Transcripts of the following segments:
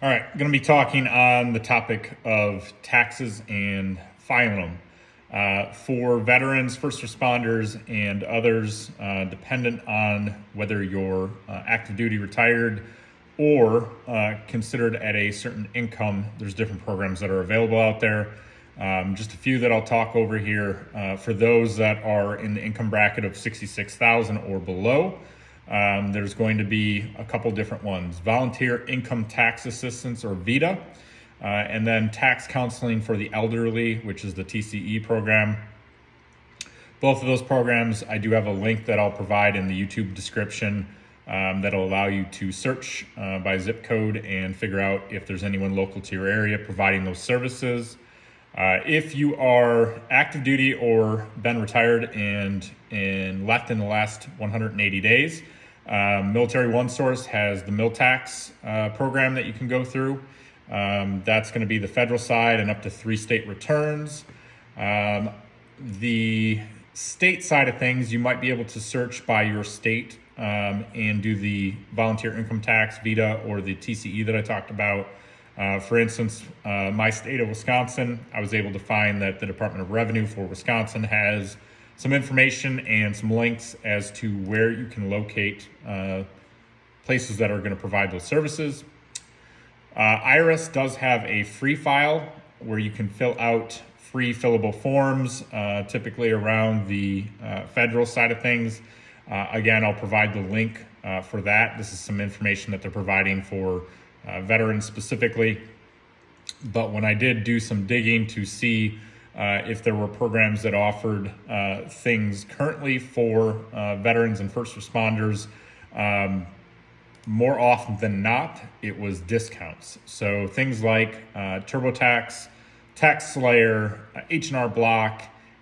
All right, going to be talking on the topic of taxes and filing them. For veterans, first responders, and others dependent on whether you're active duty retired or considered at a certain income, there's different programs that are available out there. Just a few that I'll talk over here. For those that are in the income bracket of 66,000 or below, there's going to be a couple different ones: volunteer income tax assistance, or VITA, and then tax counseling for the elderly, which is the TCE program. Both of those programs, I do have a link that I'll provide in the YouTube description that'll allow you to search by zip code and figure out if there's anyone local to your area providing those services. If you are active duty or been retired and left in the last 180 days, Military One Source has the MilTax program that you can go through. That's going to be the federal side and up to 3 state returns. The state side of things, you might be able to search by your state and do the volunteer income tax, VITA, or the TCE that I talked about. For instance, my state of Wisconsin, I was able to find that the Department of Revenue for Wisconsin has some information and some links as to where you can locate places that are going to provide those services. IRS does have a free file where you can fill out free fillable forms, typically around the federal side of things. Again, I'll provide the link for that. This is some information that they're providing for veterans specifically. But when I did do some digging to see if there were programs that offered things currently for veterans and first responders, more often than not, it was discounts. So things like TurboTax, Tax Slayer, H&R Block,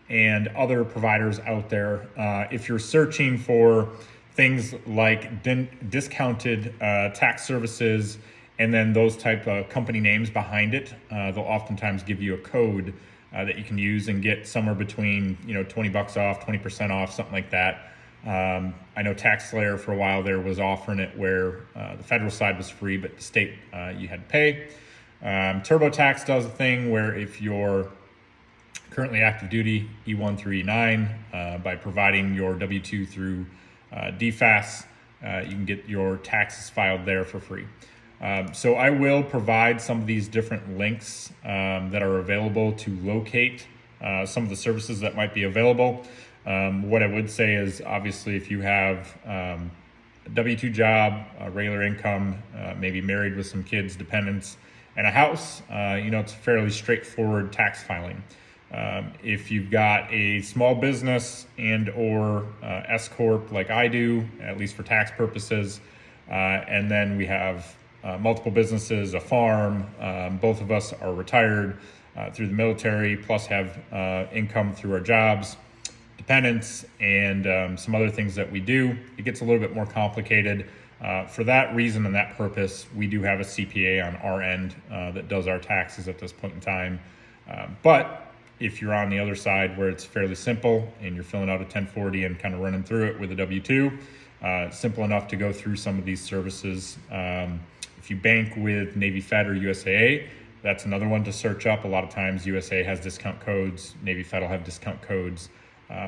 and other providers out there. If you're searching for things like discounted tax services and then those type of company names behind it, they'll oftentimes give you a code that you can use and get somewhere between $20 off, 20% off, something like that. I know Tax Slayer for a while there was offering it where the federal side was free, but the state you had to pay. TurboTax does a thing where if you're currently active duty, E1 through E9, by providing your W-2 through DFAS, you can get your taxes filed there for free. So I will provide some of these different links that are available to locate some of the services that might be available. What I would say is, obviously, if you have a W-2 job, a regular income, maybe married with some kids, dependents, and a house, it's fairly straightforward tax filing. If you've got a small business and or S Corp like I do, at least for tax purposes, and then we have multiple businesses, a farm, both of us are retired through the military, plus have income through our jobs, dependents, and some other things that we do, it gets a little bit more complicated. For that reason and that purpose, we do have a CPA on our end that does our taxes at this point in time. But if you're on the other side where it's fairly simple and you're filling out a 1040 and kind of running through it with a W-2, simple enough to go through some of these services. If you bank with Navy Fed or USAA, that's another one to search up. A lot of times USAA has discount codes, Navy Fed will have discount codes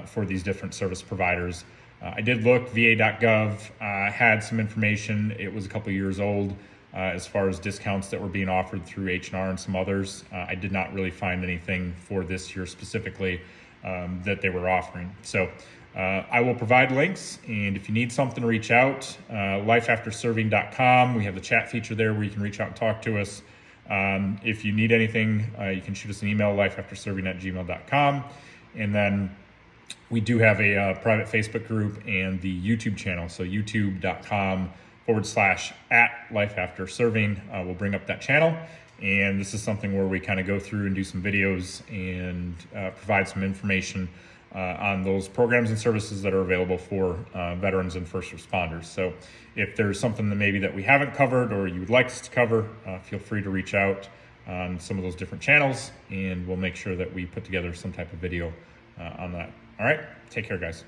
for these different service providers. I did look, va.gov had some information. It was a couple years old as far as discounts that were being offered through H&R and some others. I did not really find anything for this year specifically that they were offering. So I will provide links, and if you need something, reach out. lifeafterserving.com. We have the chat feature there where you can reach out and talk to us. If you need anything, you can shoot us an email, lifeafterserving@gmail.com. And then we do have a private Facebook group and the YouTube channel. So youtube.com/@lifeafterserving. We'll bring up that channel. And this is something where we kind of go through and do some videos and provide some information on those programs and services that are available for veterans and first responders. So if there's something that maybe that we haven't covered or you would like us to cover, feel free to reach out on some of those different channels, and we'll make sure that we put together some type of video on that. All right, take care, guys.